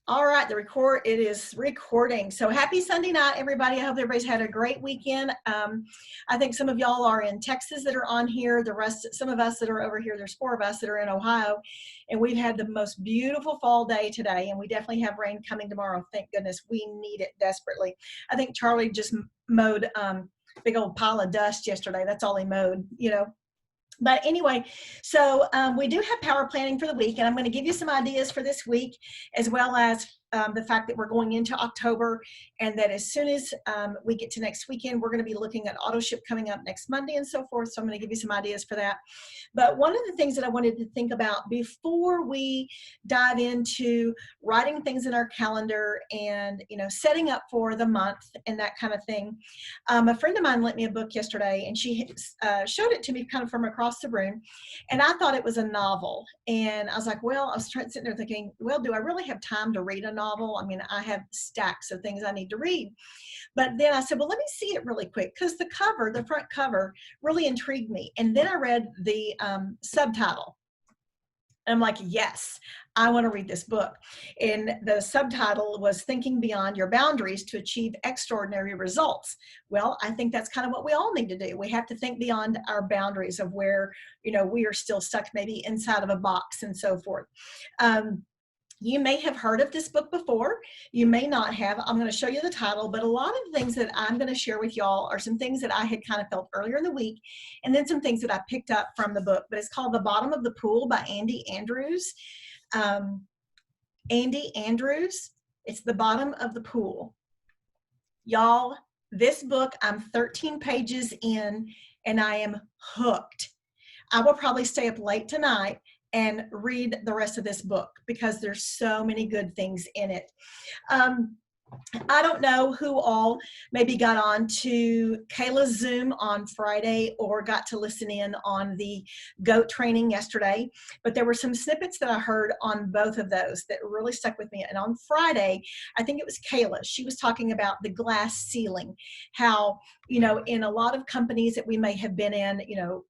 All right, it is recording. So happy Sunday night, everybody. I hope everybody's had a great weekend. I think some of y'all are in Texas that are on here. Some of us that are over here, there's 4 of us that are in Ohio, and we've had the most beautiful fall day today, and we definitely have rain coming tomorrow. Thank goodness, we need it desperately. I think Charlie just mowed big old pile of dust yesterday. That's all he mowed, you know. But anyway, so we do have power planning for the week, and I'm going to give you some ideas for this week, as well as the fact that we're going into October, and that as soon as we get to next weekend, we're going to be looking at auto ship coming up next Monday and so forth. So I'm going to give you some ideas for that. But one of the things that I wanted to think about before we dive into writing things in our calendar and, you know, setting up for the month and that kind of thing. A friend of mine lent me a book yesterday, and she showed it to me kind of from across the room, and I thought it was a novel. And I was like, well, I was sitting there thinking, well, do I really have time to read a novel? I mean, I have stacks of things I need to read. But then I said, well, let me see it really quick, because the front cover really intrigued me. And then I read the subtitle. And I'm like, yes, I want to read this book. And the subtitle was Thinking Beyond Your Boundaries to Achieve Extraordinary Results. Well, I think that's kind of what we all need to do. We have to think beyond our boundaries of where, you know, we are still stuck maybe inside of a box and so forth. You may have heard of this book before. You may not have. I'm going to show you the title, but a lot of the things that I'm going to share with y'all are some things that I had kind of felt earlier in the week, and then some things that I picked up from the book. But it's called The Bottom of the Pool by Andy Andrews. Andy Andrews, it's The Bottom of the Pool. Y'all, this book, I'm 13 pages in, and I am hooked. I will probably stay up late tonight and read the rest of this book, because there's so many good things in it. I don't know who all maybe got on to Kayla's Zoom on Friday or got to listen in on the GOAT training yesterday, but there were some snippets that I heard on both of those that really stuck with me. And on Friday, I think it was Kayla, she was talking about the glass ceiling, how, you know, in a lot of companies that we may have been in, you know,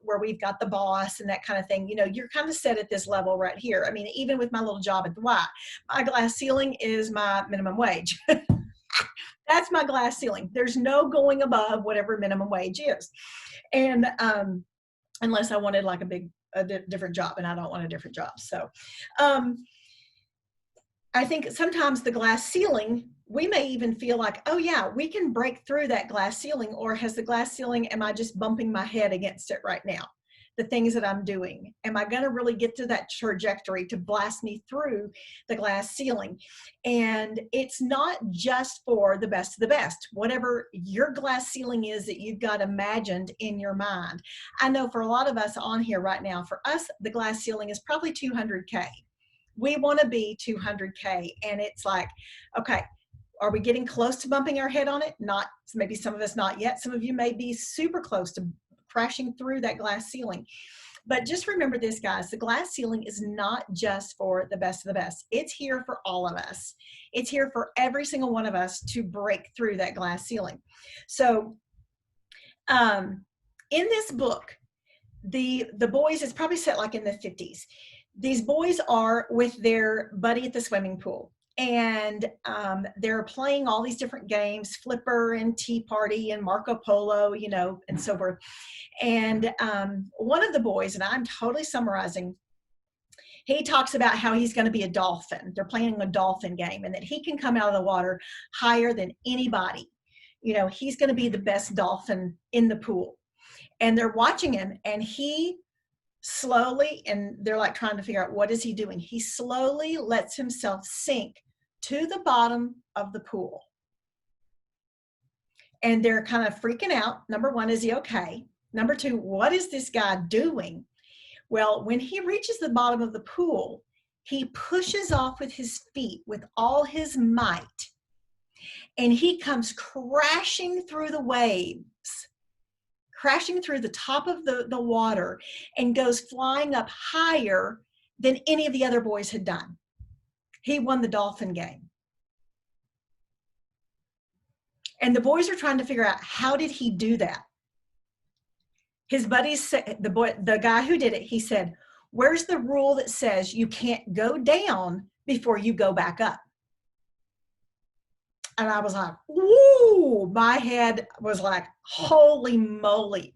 where we've got the boss and that kind of thing, you know, you're kind of set at this level right here. I mean, even with my little job at the Y, my glass ceiling is my minimum wage. That's my glass ceiling. There's no going above whatever minimum wage is. And unless I wanted like a different job, and I don't want a different job. So I think sometimes the glass ceiling, we may even feel like, oh yeah, we can break through that glass ceiling, or has the glass ceiling, am I just bumping my head against it right now? The things that I'm doing, am I going to really get to that trajectory to blast me through the glass ceiling? And it's not just for the best of the best, whatever your glass ceiling is that you've got imagined in your mind. I know for a lot of us on here right now, for us, the glass ceiling is probably 200K. We want to be 200K, and it's like, okay, are we getting close to bumping our head on it? Not, maybe some of us not yet. Some of you may be super close to crashing through that glass ceiling. But just remember this, guys, the glass ceiling is not just for the best of the best. It's here for all of us. It's here for every single one of us to break through that glass ceiling. So in this book, the boys, it's probably set like in the 50s. These boys are with their buddy at the swimming pool, and they're playing all these different games, Flipper and Tea Party and Marco Polo, you know, and so forth. And one of the boys, and I'm totally summarizing, he talks about how he's going to be a dolphin. They're playing a dolphin game, and that he can come out of the water higher than anybody. You know, he's going to be the best dolphin in the pool. And they're watching him, and he slowly, and they're like trying to figure out what is he doing. He slowly lets himself sink to the bottom of the pool. And they're kind of freaking out. Number one, is he okay? Number two, what is this guy doing? Well, when he reaches the bottom of the pool, he pushes off with his feet with all his might, and he comes crashing through the waves, crashing through the top of the water, and goes flying up higher than any of the other boys had done. He won the dolphin game. And the boys are trying to figure out, how did he do that? His buddies said, the guy who did it, he said, where's the rule that says you can't go down before you go back up. And I was like, woo, my head was like, holy moly.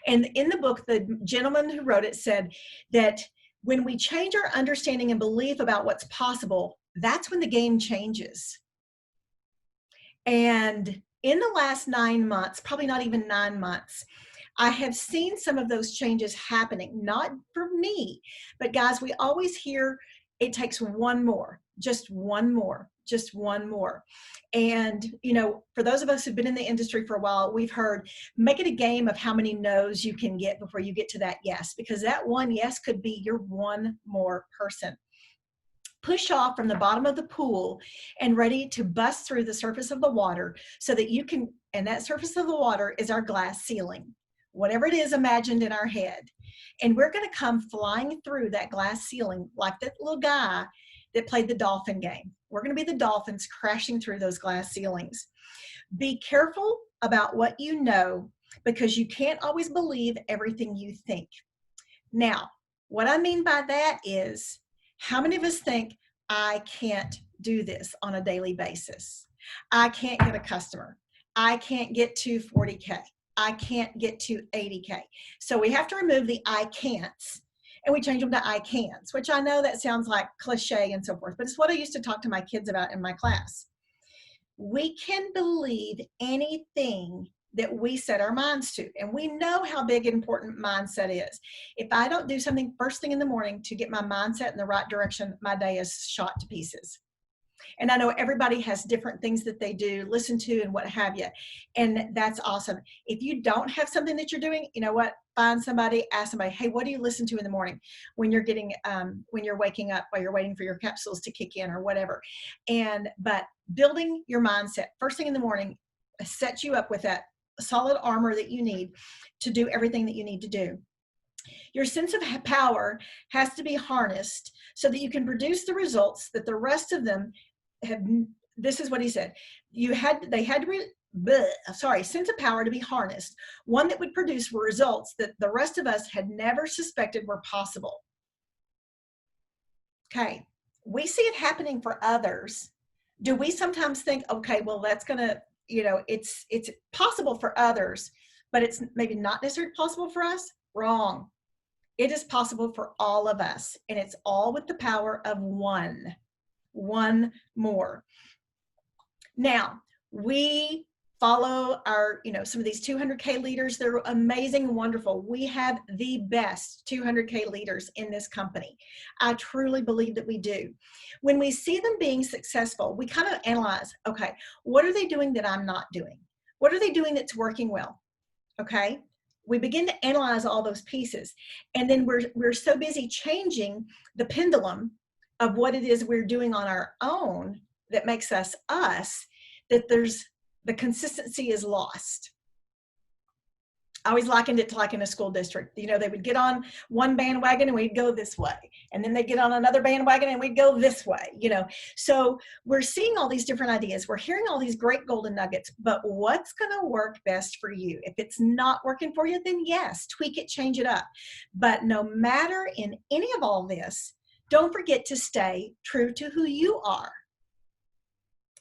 And in the book, the gentleman who wrote it said that when we change our understanding and belief about what's possible, that's when the game changes. And in the last 9 months, probably not even 9 months, I have seen some of those changes happening, not for me, but guys, we always hear it takes one more, just one more, just one more. And, you know, for those of us who've been in the industry for a while, we've heard, make it a game of how many no's you can get before you get to that yes, because that one yes could be your one more person. Push off from the bottom of the pool and ready to bust through the surface of the water so that you can, and that surface of the water is our glass ceiling, whatever it is imagined in our head. And we're going to come flying through that glass ceiling like that little guy that played the dolphin game. We're going to be the dolphins crashing through those glass ceilings. Be careful about what you know, because you can't always believe everything you think. Now, what I mean by that is, how many of us think, I can't do this on a daily basis? I can't get a customer. I can't get to 40K. I can't get to 80K. So we have to remove the I can'ts and we change them to I cans, which I know that sounds like cliche and so forth, but it's what I used to talk to my kids about in my class. We can believe anything that we set our minds to. And we know how big and important mindset is. If I don't do something first thing in the morning to get my mindset in the right direction, my day is shot to pieces. And I know everybody has different things that they do, listen to, and what have you. And that's awesome. If you don't have something that you're doing, you know what? Find somebody, ask somebody, hey, what do you listen to in the morning when you're getting, when you're waking up, while you're waiting for your capsules to kick in or whatever. But building your mindset first thing in the morning sets you up with that solid armor that you need to do everything that you need to do. Your sense of power has to be harnessed so that you can produce the results that the rest of them have. This is what he said. Sense of power to be harnessed, one that would produce results that the rest of us had never suspected were possible. Okay, we see it happening for others. Do we sometimes think, okay, well, that's gonna, it's possible for others, but it's maybe not necessarily possible for us? Wrong. It is possible for all of us, and it's all with the power of one more. Now, we follow our, some of these 200K leaders. They're amazing and wonderful. We have the best 200K leaders in this company. I truly believe that we do. When we see them being successful, we kind of analyze, okay, what are they doing that I'm not doing? What are they doing that's working well? Okay. We begin to analyze all those pieces, and then we're so busy changing the pendulum of what it is we're doing on our own that makes us us, that the consistency is lost. I always likened it to like in a school district. They would get on one bandwagon and we'd go this way. And then they'd get on another bandwagon and we'd go this way, So we're seeing all these different ideas. We're hearing all these great golden nuggets, but what's going to work best for you? If it's not working for you, then yes, tweak it, change it up. But no matter in any of all this, don't forget to stay true to who you are.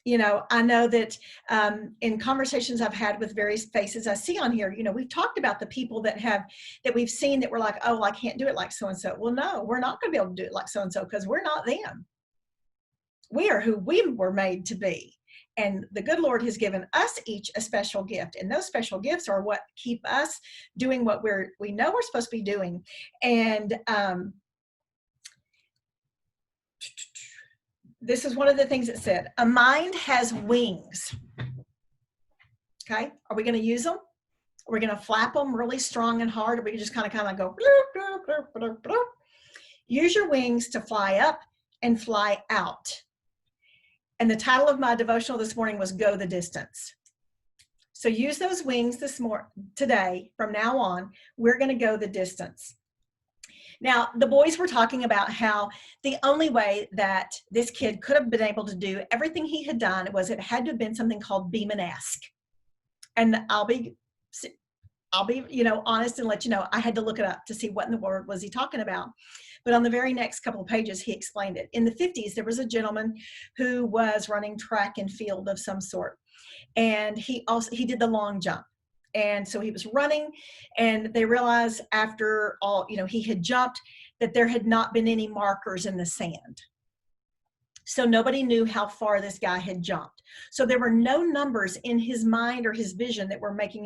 I know that in conversations I've had with various faces I see on here, we've talked about the people that we've seen that we're like, oh, well, I can't do it like so-and-so. Well, no, we're not going to be able to do it like so-and-so because we're not them. We are who we were made to be. And the good Lord has given us each a special gift. And those special gifts are what keep us doing what we know we're supposed to be doing. And this is one of the things it said, a mind has wings. Okay, are we going to use them? Are we going to flap them really strong and hard? Or we just kind of go, use your wings to fly up and fly out. And the title of my devotional this morning was Go the Distance. So use those wings today, from now on, we're going to go the distance. Now, the boys were talking about how the only way that this kid could have been able to do everything he had done was it had to have been something called Beeman-esque. And I'll be honest and let you know, I had to look it up to see what in the world was he talking about. But on the very next couple of pages, he explained it. In the 50s, there was a gentleman who was running track and field of some sort. And he did the long jump. And so he was running, and they realized after all, he had jumped, that there had not been any markers in the sand. So nobody knew how far this guy had jumped. So there were no numbers in his mind or his vision that were making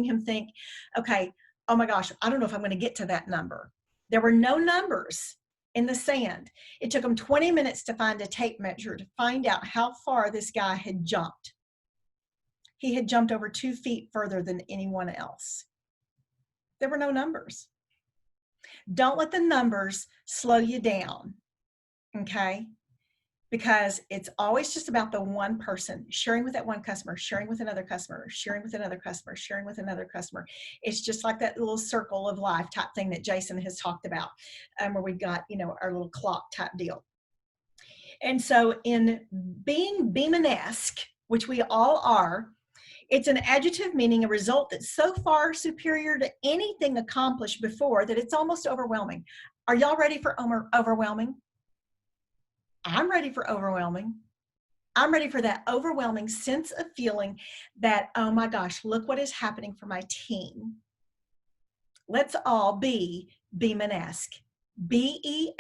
him think, okay, oh my gosh, I don't know if I'm going to get to that number. There were no numbers in the sand. It took him 20 minutes to find a tape measure to find out how far this guy had jumped. He had jumped over 2 feet further than anyone else. There were no numbers. Don't let the numbers slow you down, okay? Because it's always just about the one person, sharing with that one customer, sharing with another customer, sharing with another customer, sharing with another customer. It's just like that little circle of life type thing that Jason has talked about, where we've got, our little clock type deal. And so in being Beeman-esque, which we all are, it's an adjective meaning a result that's so far superior to anything accomplished before that it's almost overwhelming. Are y'all ready for overwhelming? I'm ready for overwhelming. I'm ready for that overwhelming sense of feeling that, oh my gosh, look what is happening for my team. Let's all be Beeman-esque. BEAMONESQUE.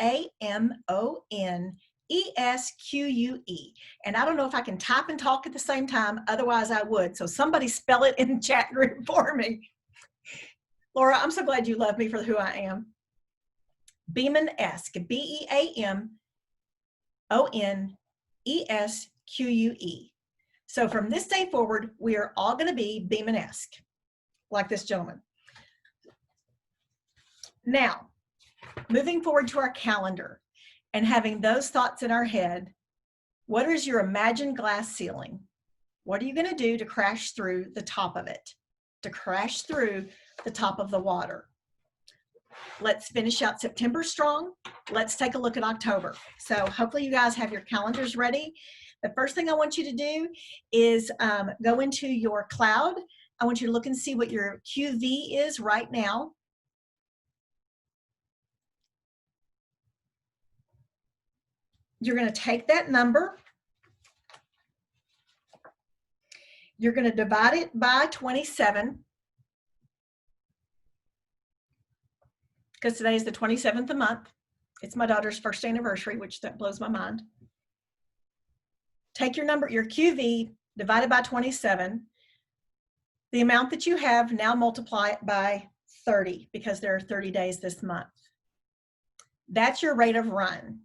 And I don't know if I can type and talk at the same time, otherwise I would. So somebody spell it in the chat group for me. Laura, I'm so glad you love me for who I am. Beeman-esque, BEAMONESQUE. So from this day forward, we are all going to be Beeman-esque, like this gentleman. Now, moving forward to our calendar and having those thoughts in our head, what is your imagined glass ceiling? What are you going to do to crash through the top of it, to crash through the top of the water? Let's finish out September strong. Let's take a look at October. So hopefully you guys have your calendars ready. The first thing I want you to do is go into your cloud. I want you to look and see what your QV is right now. You're going to take that number. You're going to divide it by 27. Because today is the 27th of the month. It's my daughter's first anniversary, which that blows my mind. Take your number, your QV, divided by 27. The amount that you have, now multiply it by 30, because there are 30 days this month. That's your rate of run.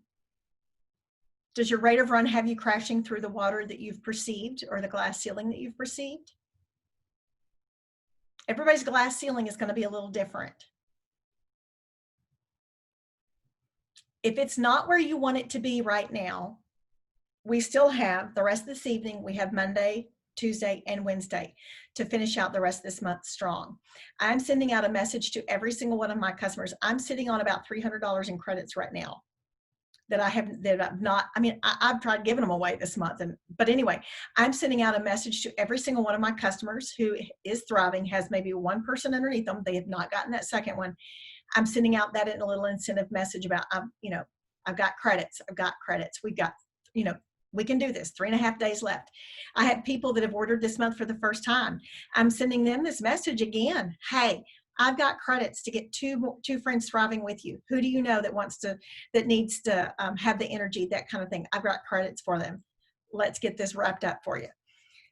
Does your rate of run have you crashing through the water that you've perceived, or the glass ceiling that you've perceived? Everybody's glass ceiling is going to be a little different. If it's not where you want it to be right now, we still have the rest of this evening. We have Monday, Tuesday, and Wednesday to finish out the rest of this month strong. I'm sending out a message to every single one of my customers. I'm sitting on about $300 in credits right now that I've tried giving them away this month. But anyway, I'm sending out a message to every single one of my customers who is thriving, has maybe one person underneath them. They have not gotten that second one. I'm sending out that in a little incentive message about, I've got credits. We've got, we can do this. 3.5 days left. I have people that have ordered this month for the first time. I'm sending them this message again. Hey, I've got credits to get two friends thriving with you. Who do you know that needs to have the energy, that kind of thing? I've got credits for them. Let's get this wrapped up for you.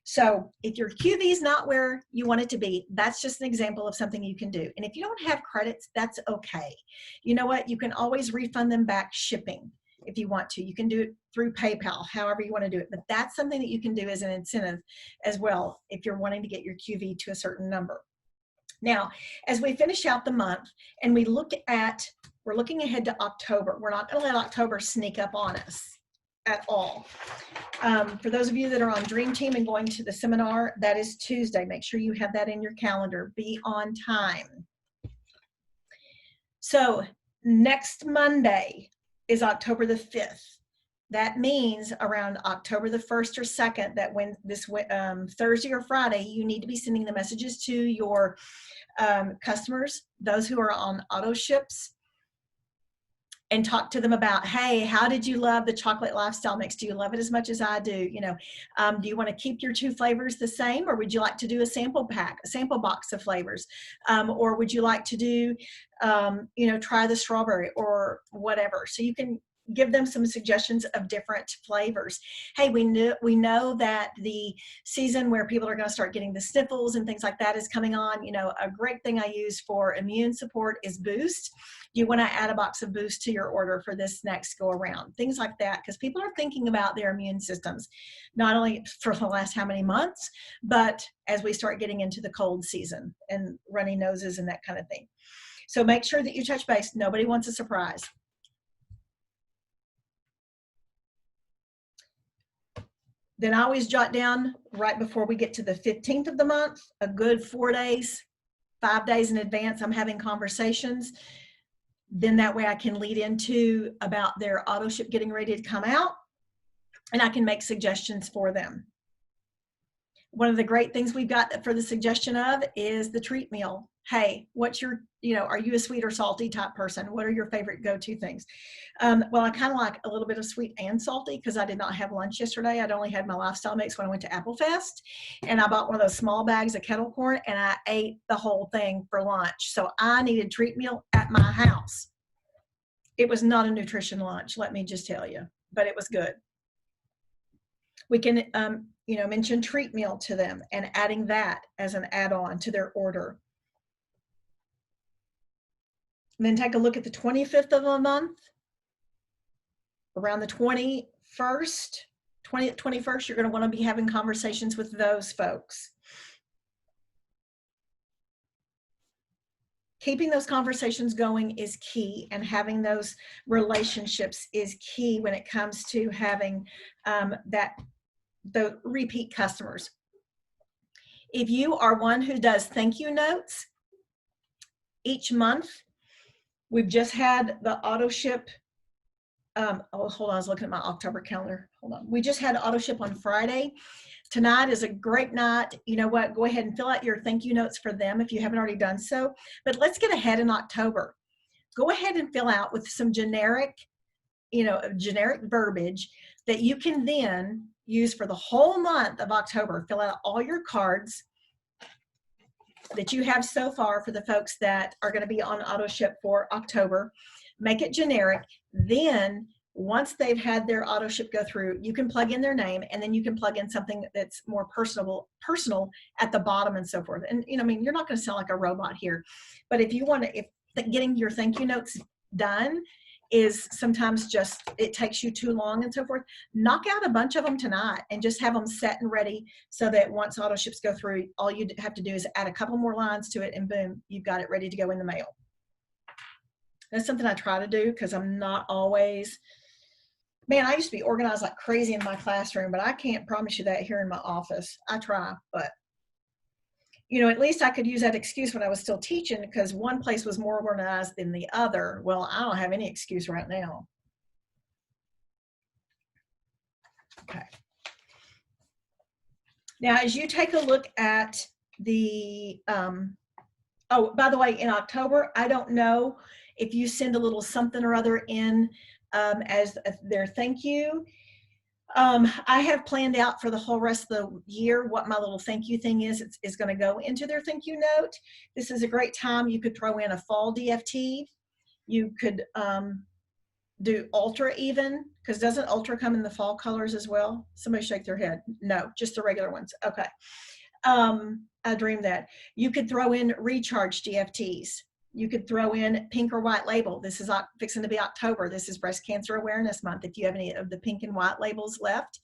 So if your QV is not where you want it to be, that's just an example of something you can do. And if you don't have credits, that's okay. You know what? You can always refund them back shipping if you want to. You can do it through PayPal, however you want to do it. But that's something that you can do as an incentive as well if you're wanting to get your QV to a certain number. Now, as we finish out the month and we're looking ahead to October, we're not going to let October sneak up on us at all. For those of you that are on Dream Team and going to the seminar, that is Tuesday. Make sure you have that in your calendar. Be on time. So next Monday is October the 5th. That means around October the 1st or 2nd, that when this Thursday or Friday, you need to be sending the messages to your customers, those who are on auto ships. and talk to them about, hey, how did you love the chocolate lifestyle mix? Do you love it as much as I do? You know, do you want to keep your 2 flavors the same, or would you like to do a sample pack, a sample box of flavors? Or would you like to do, you know, try the strawberry or whatever? So you can give them some suggestions of different flavors. Hey, we know that the season where people are going to start getting the sniffles and things like that is coming on. You know, a great thing I use for immune support is Boost. Do you want to add a box of Boost to your order for this next go around? Things like that, because people are thinking about their immune systems, not only for the last how many months, but as we start getting into the cold season and runny noses and that kind of thing. So make sure that you touch base. Nobody wants a surprise. Then I always jot down right before we get to the 15th of the month, a good 4 days, 5 days in advance, I'm having conversations. Then that way I can lead into about their auto ship getting ready to come out, and I can make suggestions for them. One of the great things we've got for the suggestion of is the treat meal. Hey, what's your, you know, are you a sweet or salty type person? What are your favorite go-to things? Well, I kind of like a little bit of sweet and salty because I did not have lunch yesterday. I'd only had my lifestyle mix when I went to Apple Fest, and I bought one of those small bags of kettle corn, and I ate the whole thing for lunch. So I needed treat meal at my house. It was not a nutrition lunch, let me just tell you, but it was good. We can, you know, mention treat meal to them and adding that as an add-on to their order. And then take a look at the 25th of the month. Around the 21st, 21st, you're going to want to be having conversations with those folks. Keeping those conversations going is key, and having those relationships is key when it comes to having the repeat customers. If you are one who does thank you notes each month, we've just had the auto ship. Oh, hold on, I was looking at my October calendar. Hold on. We just had auto ship on Friday. Tonight is a great night. You know what? Go ahead and fill out your thank you notes for them if you haven't already done so. But let's get ahead in October. Go ahead and fill out with some generic, you know, generic verbiage that you can then use for the whole month of October. Fill out all your cards that you have so far for the folks that are going to be on auto ship for October. Make it generic. Then once they've had their auto ship go through, you can plug in their name, and then you can plug in something that's more personal at the bottom and so forth. And, you know, I mean, you're not going to sound like a robot here, but if you want to, if getting your thank you notes done is sometimes just, it takes you too long and so forth, knock out a bunch of them tonight and just have them set and ready so that once auto ships go through, all you have to do is add a couple more lines to it, and boom, you've got it ready to go in the mail. That's something I try to do because I'm not always, man, I used to be organized like crazy in my classroom, but I can't promise you that here in my office. I try, but you know, at least I could use that excuse when I was still teaching because one place was more organized than the other. Well, I don't have any excuse right now. Okay. Now, as you take a look at the, oh, by the way, in October, I don't know if you send a little something or other in as their thank you. I have planned out for the whole rest of the year what my little thank you thing is going to go into their thank you note. This is a great time. You could throw in a fall DFT. You could do Ultra even, because doesn't Ultra come in the fall colors as well? Somebody shake their head. No, just the regular ones. Okay. I dreamed that. You could throw in Recharge DFTs. You could throw in pink or white label. This is fixing to be October. This is Breast Cancer Awareness Month. If you have any of the pink and white labels left,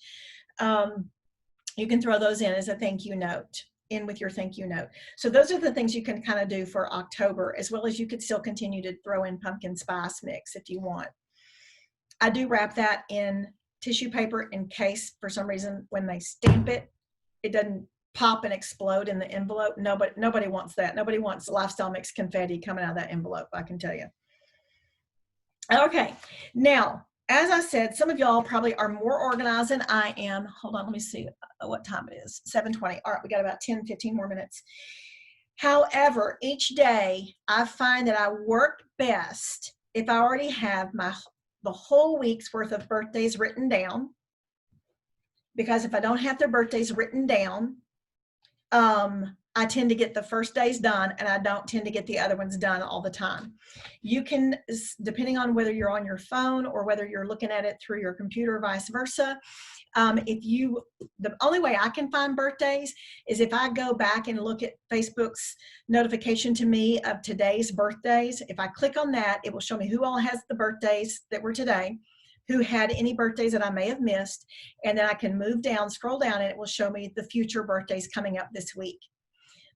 you can throw those in as a thank you note, in with your thank you note. So those are the things you can kind of do for October, as well as you could still continue to throw in pumpkin spice mix if you want. I do wrap that in tissue paper in case for some reason when they stamp it, it doesn't pop and explode in the envelope. Nobody wants that. Nobody wants lifestyle mix confetti coming out of that envelope, I can tell you. Okay, now, as I said, some of y'all probably are more organized than I am. Hold on, let me see what time it is. 7:20. All right, we got about 10, 15 more minutes. However, each day I find that I work best if I already have the whole week's worth of birthdays written down, because if I don't have their birthdays written down, I tend to get the first days done, and I don't tend to get the other ones done all the time. You can, depending on whether you're on your phone or whether you're looking at it through your computer or vice versa, the only way I can find birthdays is if I go back and look at Facebook's notification to me of today's birthdays. If I click on that, it will show me who all has the birthdays that were today, who had any birthdays that I may have missed, and then I can move down, scroll down, and it will show me the future birthdays coming up this week.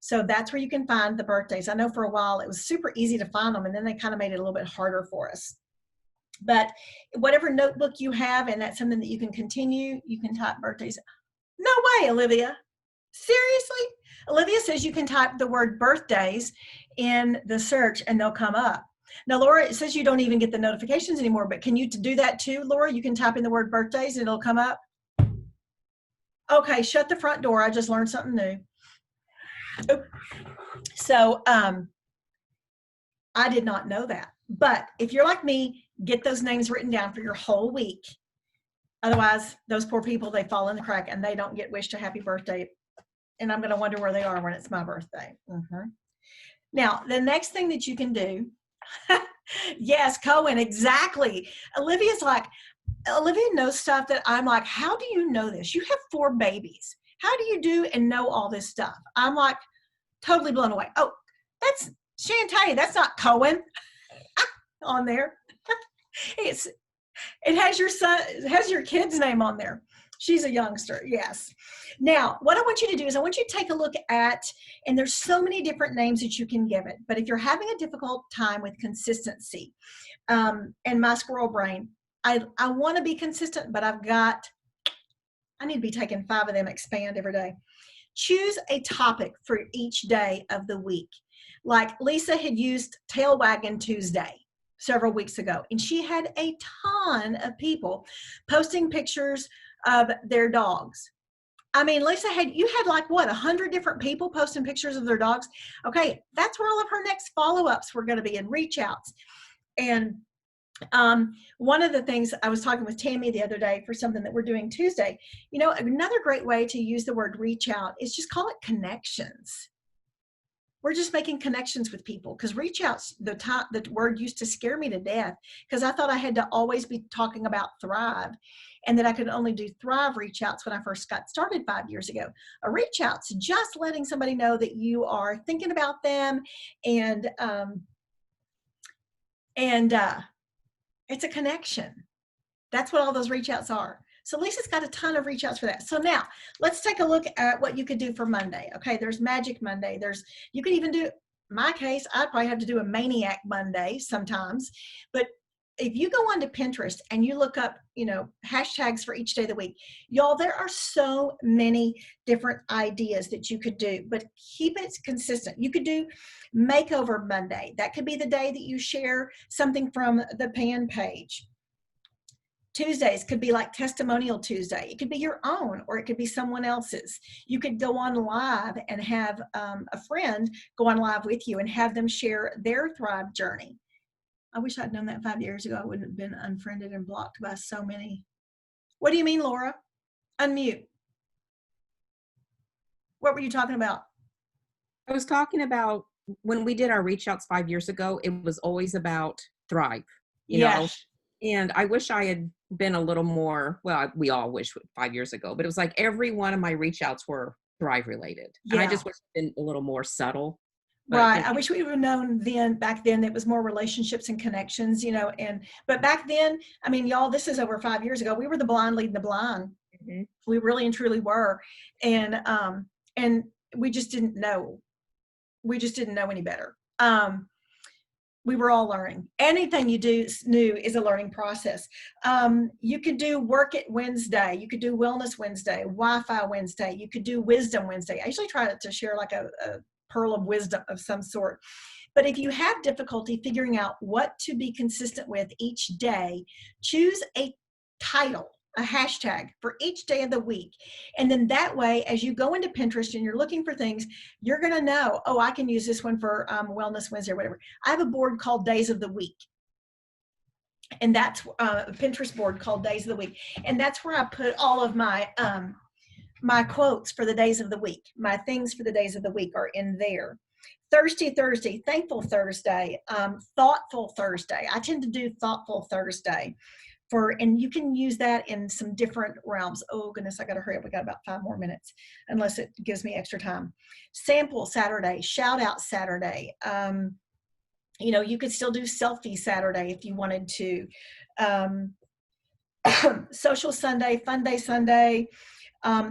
So that's where you can find the birthdays. I know for a while it was super easy to find them, and then they kind of made it a little bit harder for us. But whatever notebook you have, and that's something that you can continue, you can type birthdays. No way, Olivia. Seriously? Olivia says you can type the word birthdays in the search and they'll come up. Now, Laura, it says you don't even get the notifications anymore, but can you do that too, Laura? You can type in the word birthdays and it'll come up? Okay, shut the front door. I just learned something new. So I did not know that. But if you're like me, get those names written down for your whole week. Otherwise, those poor people, they fall in the crack and they don't get wished a happy birthday. And I'm going to wonder where they are when it's my birthday. Now, the next thing that you can do, yes, Cohen, exactly. Olivia knows stuff that I'm like, how do you know this? You have 4 babies. How do you do and know all this stuff? I'm like totally blown away. Oh, that's Shantae. That's not Cohen on there. It has your son, it has your kid's name on there. She's a youngster, yes. Now, what I want you to do is I want you to take a look at, and there's so many different names that you can give it, but if you're having a difficult time with consistency, and my squirrel brain, I want to be consistent, but I need to be taking 5 of them Expand every day. Choose a topic for each day of the week. Like Lisa had used Tail Wagging Tuesday several weeks ago, and she had a ton of people posting pictures of their dogs. I mean, Lisa you had like what, 100 different people posting pictures of their dogs? Okay, that's where all of her next follow-ups were going to be, and reach outs. And one of the things I was talking with Tammy the other day for something that we're doing Tuesday, you know, another great way to use the word reach out is just call it connections. We're just making connections with people, because reach outs, the word used to scare me to death, because I thought I had to always be talking about Thrive, and that I could only do Thrive reach outs when I first got started 5 years ago. A reach out's just letting somebody know that you are thinking about them, and it's a connection. That's what all those reach outs are. So Lisa's got a ton of reach outs for that. So now let's take a look at what you could do for Monday. Okay, there's Magic Monday. You could even do, in my case, I'd probably have to do a Maniac Monday sometimes. But if you go onto Pinterest and you look up, you know, hashtags for each day of the week, y'all, there are so many different ideas that you could do, but keep it consistent. You could do Makeover Monday. That could be the day that you share something from the Pan page. Tuesdays could be like Testimonial Tuesday. It could be your own, or it could be someone else's. You could go on live and have a friend go on live with you and have them share their Thrive journey. I wish I'd known that 5 years ago. I wouldn't have been unfriended and blocked by so many. What do you mean, Laura? Unmute. What were you talking about? I was talking about when we did our reach outs 5 years ago, it was always about Thrive, you know, and I wish I had been a little more, well, we all wish 5 years ago, but it was like every one of my reach outs were Thrive related. Yeah. And I just wish it had been a little more subtle. But, right. I wish we would have known back then it was more relationships and connections, you know, but back then, I mean, y'all, this is over 5 years ago. We were the blind leading the blind. Mm-hmm. We really and truly were. And we just didn't know. We just didn't know any better. We were all learning. Anything you do new is a learning process. You could do Work It Wednesday. You could do Wellness Wednesday, Wi-Fi Wednesday. You could do Wisdom Wednesday. I usually try to share like a pearl of wisdom of some sort. But if you have difficulty figuring out what to be consistent with each day, choose a title, a hashtag for each day of the week. And then that way, as you go into Pinterest and you're looking for things, you're going to know, oh, I can use this one for Wellness Wednesday or whatever. I have a board called Days of the Week. And that's a Pinterest board called Days of the Week. And that's where I put all of my my quotes for the days of the week. My things for the days of the week are in there. Thirsty Thursday, Thankful Thursday, Thoughtful Thursday. I tend to do Thoughtful Thursday and you can use that in some different realms. Oh goodness, I got to hurry up. We got about 5 more minutes, unless it gives me extra time. Sample Saturday, Shout Out Saturday. You know, you could still do Selfie Saturday if you wanted to. Social Sunday, Fun Day Sunday.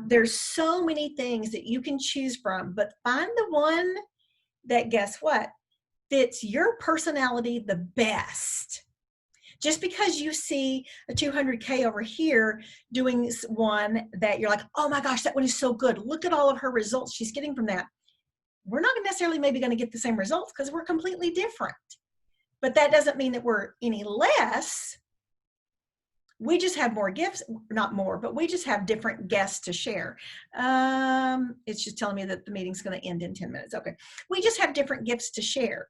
There's so many things that you can choose from, but find the one that, guess what, fits your personality the best. Just because you see a 200K over here doing one that you're like, oh my gosh, that one is so good. Look at all of her results she's getting from that. We're not necessarily maybe going to get the same results because we're completely different. But that doesn't mean that we're any less. We just have more gifts, not more, but we just have different guests to share. It's just telling me that the meeting's going to end in 10 minutes. Okay. We just have different gifts to share.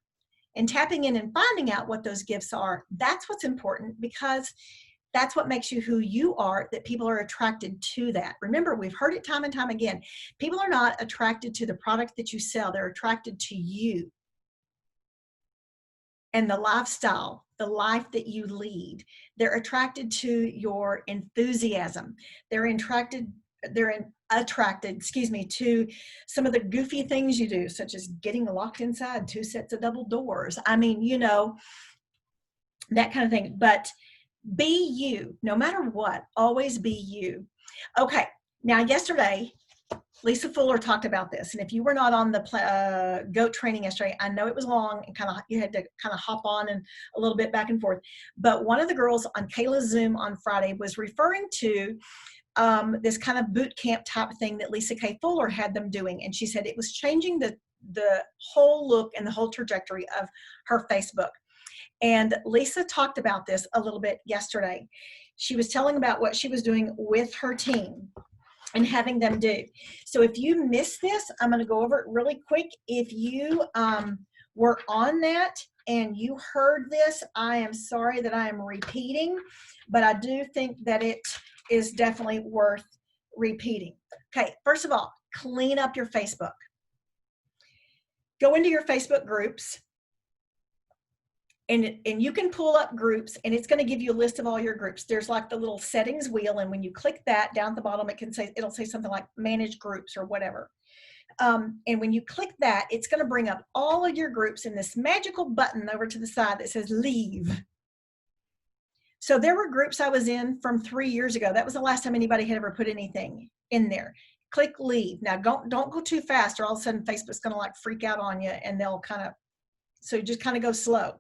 And tapping in and finding out what those gifts are, that's what's important, because that's what makes you who you are, that people are attracted to that. Remember, we've heard it time and time again. People are not attracted to the product that you sell. They're attracted to you and the lifestyle, the life that you lead. They're attracted to your enthusiasm. They're attracted, to some of the goofy things you do, such as getting locked inside 2 sets of double doors. I mean, you know, that kind of thing. But be you, no matter what, always be you. Okay, now yesterday, Lisa Fuller talked about this. And if you were not on the GOAT training yesterday, I know it was long and you had to kind of hop on and a little bit back and forth. But one of the girls on Kayla's Zoom on Friday was referring to this kind of boot camp type thing that Lisa K. Fuller had them doing. And she said it was changing the whole look and the whole trajectory of her Facebook. And Lisa talked about this a little bit yesterday. She was telling about what she was doing with her team and having them do. So if you missed this, I'm going to go over it really quick. If you were on that and you heard this, I am sorry that I am repeating, but I do think that it is definitely worth repeating. Okay, first of all, clean up your Facebook. Go into your Facebook groups, and you can pull up groups, and it's going to give you a list of all your groups. There's like the little settings wheel, and when you click that down at the bottom, it'll say something like manage groups or whatever. And when you click that, it's going to bring up all of your groups in this magical button over to the side that says leave. So there were groups I was in from 3 years ago. That was the last time anybody had ever put anything in there. Click leave. Now don't go too fast, or all of a sudden Facebook's going to like freak out on you, and they'll so just kind of go slow.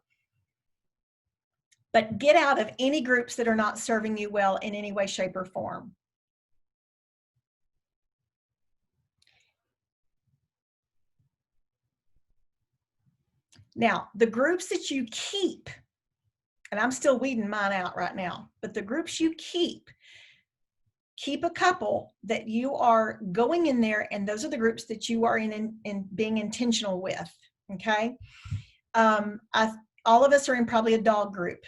But get out of any groups that are not serving you well in any way, shape, or form. Now, the groups that you keep, and I'm still weeding mine out right now, but the groups you keep a couple that you are going in there, and those are the groups that you are in being intentional with, okay? All of us are in probably a dog group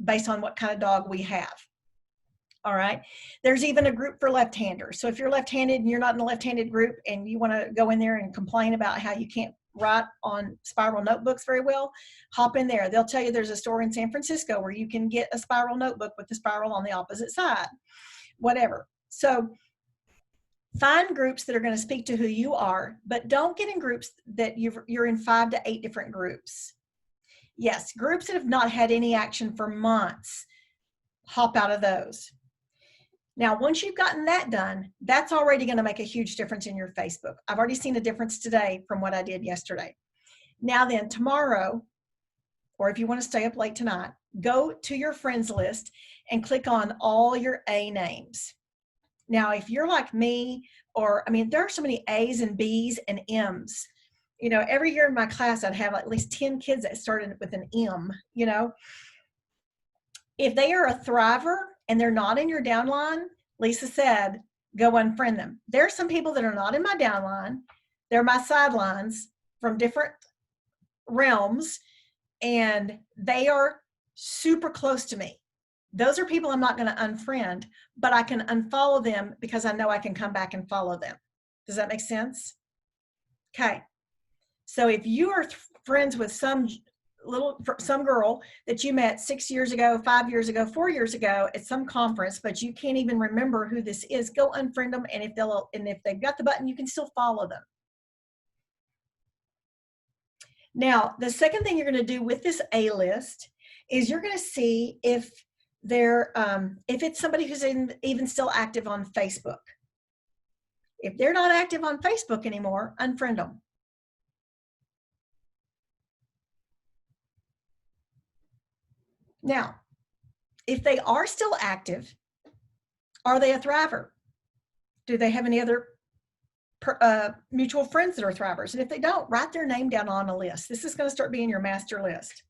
based on what kind of dog we have. All right. There's even a group for left-handers. So if you're left-handed and you're not in a left-handed group and you want to go in there and complain about how you can't write on spiral notebooks very well, hop in there. They'll tell you there's a store in San Francisco where you can get a spiral notebook with the spiral on the opposite side, whatever. So find groups that are going to speak to who you are, but don't get in groups that you're in 5 to 8 different groups. Yes, groups that have not had any action for months, hop out of those. Now, once you've gotten that done, that's already going to make a huge difference in your Facebook. I've already seen a difference today from what I did yesterday. Now then, tomorrow, or if you want to stay up late tonight, go to your friends list and click on all your A names. Now, if you're like me, there are so many A's and B's and M's. You know, every year in my class, I'd have at least 10 kids that started with an M, you know. If they are a thriver and they're not in your downline, Lisa said, go unfriend them. There are some people that are not in my downline. They're my sidelines from different realms, and they are super close to me. Those are people I'm not going to unfriend, but I can unfollow them because I know I can come back and follow them. Does that make sense? Okay. So if you are friends with some girl that you met 6 years ago, 5 years ago, 4 years ago at some conference, but you can't even remember who this is, go unfriend them. And if they've got the button, you can still follow them. Now, the second thing you're going to do with this A list is you're going to see if it's somebody who's even still active on Facebook. If they're not active on Facebook anymore, unfriend them. Now, if they are still active, are they a thriver? Do they have any other mutual friends that are thrivers? And if they don't, write their name down on a list. This is going to start being your master list.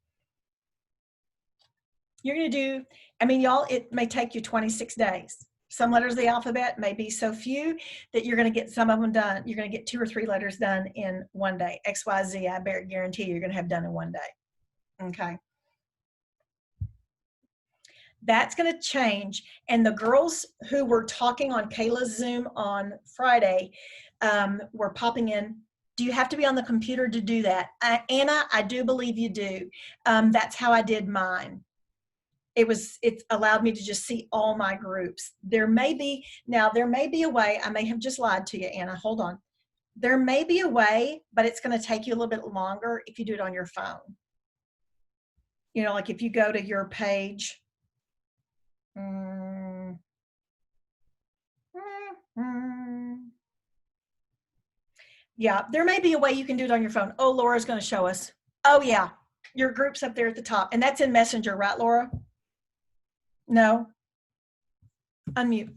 You're going to do, y'all, it may take you 26 days. Some letters of the alphabet may be so few that you're going to get some of them done. You're going to get 2 or 3 letters done in one day. X, Y, Z, I guarantee you're going to have done in one day. Okay. That's going to change. And the girls who were talking on Kayla's Zoom on Friday were popping in. Do you have to be on the computer to do that? Anna, I do believe you do. That's how I did mine. It allowed me to just see all my groups. There may be a way, I may have just lied to you, Anna, hold on. There may be a way, but it's going to take you a little bit longer if you do it on your phone. Like if you go to your page, yeah, there may be a way you can do it on your phone. Oh, Laura's going to show us. Oh yeah, your group's up there at the top, and that's in Messenger, right, Laura? No. Unmute.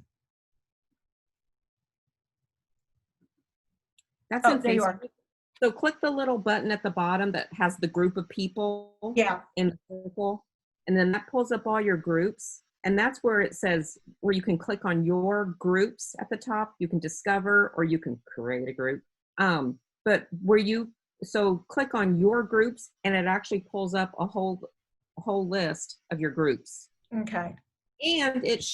That's in there Facebook. you are. So click the little button at the bottom that has the group of people in the circle, and then that pulls up all your groups. And that's where it says, where you can click on your groups at the top. You can discover, or you can create a group. But so click on your groups, and it actually pulls up a whole list of your groups. Okay. And it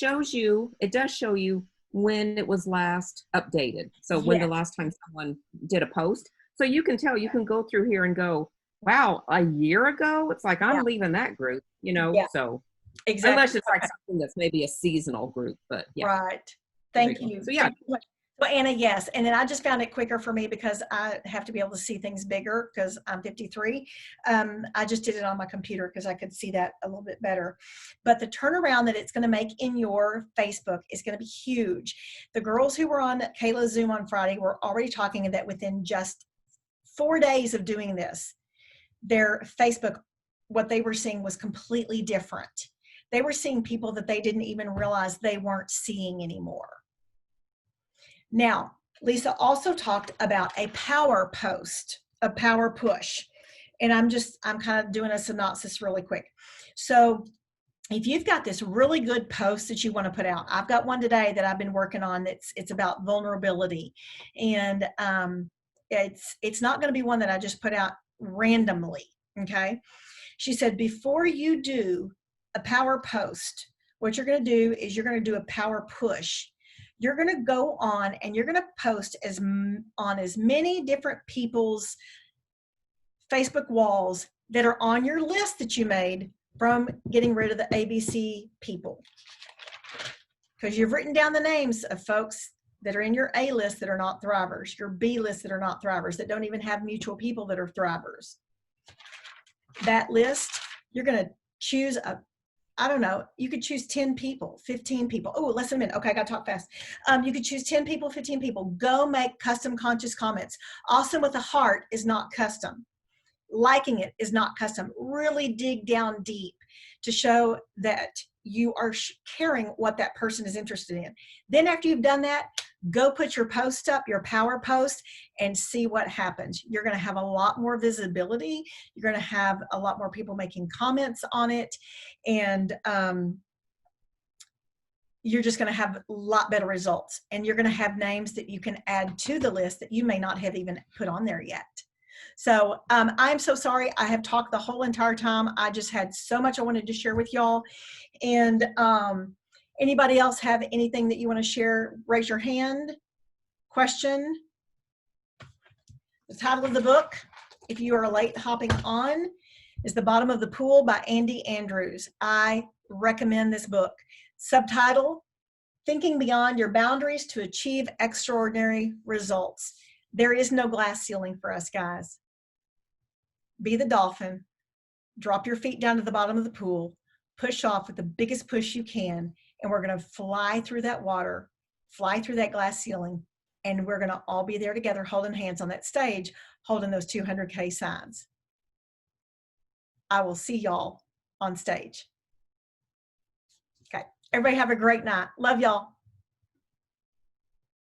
does show you when it was last updated. So when the last time someone did a post. So you can tell, you can go through here and go, wow, a year ago? It's like, I'm leaving that group, so. Exactly. Unless it's like something that's maybe a seasonal group, but yeah. Right. Thank you. So yeah. Well, Anna, yes. And then I just found it quicker for me because I have to be able to see things bigger because I'm 53. I just did it on my computer because I could see that a little bit better. But the turnaround that it's going to make in your Facebook is going to be huge. The girls who were on Kayla's Zoom on Friday were already talking that within just 4 days of doing this, their Facebook, what they were seeing was completely different. They were seeing people that they didn't even realize they weren't seeing anymore. Now, Lisa also talked about a power post, a power push. And I'm kind of doing a synopsis really quick. So if you've got this really good post that you want to put out, I've got one today that I've been working on it's about vulnerability. And it's not going to be one that I just put out randomly, okay? She said, before you do a power post, what you're going to do is you're going to do a power push. You're going to go on and you're going to post on as many different people's Facebook walls that are on your list that you made from getting rid of the ABC people. Because you've written down the names of folks that are in your A list that are not thrivers, your B list that are not thrivers, that don't even have mutual people that are thrivers. That list, you're going to choose you could choose 10 people, 15 people. Oh, less than a minute. Okay, I got to talk fast. You could choose 10 people, 15 people. Go make custom conscious comments. Awesome with a heart is not custom. Liking it is not custom. Really dig down deep to show that you are caring what that person is interested in. Then after you've done that, go put your post up, your power post, and see what happens. You're going to have a lot more visibility. You're going to have a lot more people making comments on it. And you're just going to have a lot better results. And you're going to have names that you can add to the list that you may not have even put on there yet. So I'm so sorry. I have talked the whole entire time. I just had so much I wanted to share with y'all. And anybody else have anything that you want to share? Raise your hand. Question. The title of the book, if you are late hopping on, is The Bottom of the Pool by Andy Andrews. I recommend this book. Subtitle, Thinking Beyond Your Boundaries to Achieve Extraordinary Results. There is no glass ceiling for us, guys. Be the dolphin, drop your feet down to the bottom of the pool, push off with the biggest push you can, and we're going to fly through that water, fly through that glass ceiling, and we're going to all be there together holding hands on that stage, holding those 200K signs. I will see y'all on stage. Okay, everybody have a great night. Love y'all.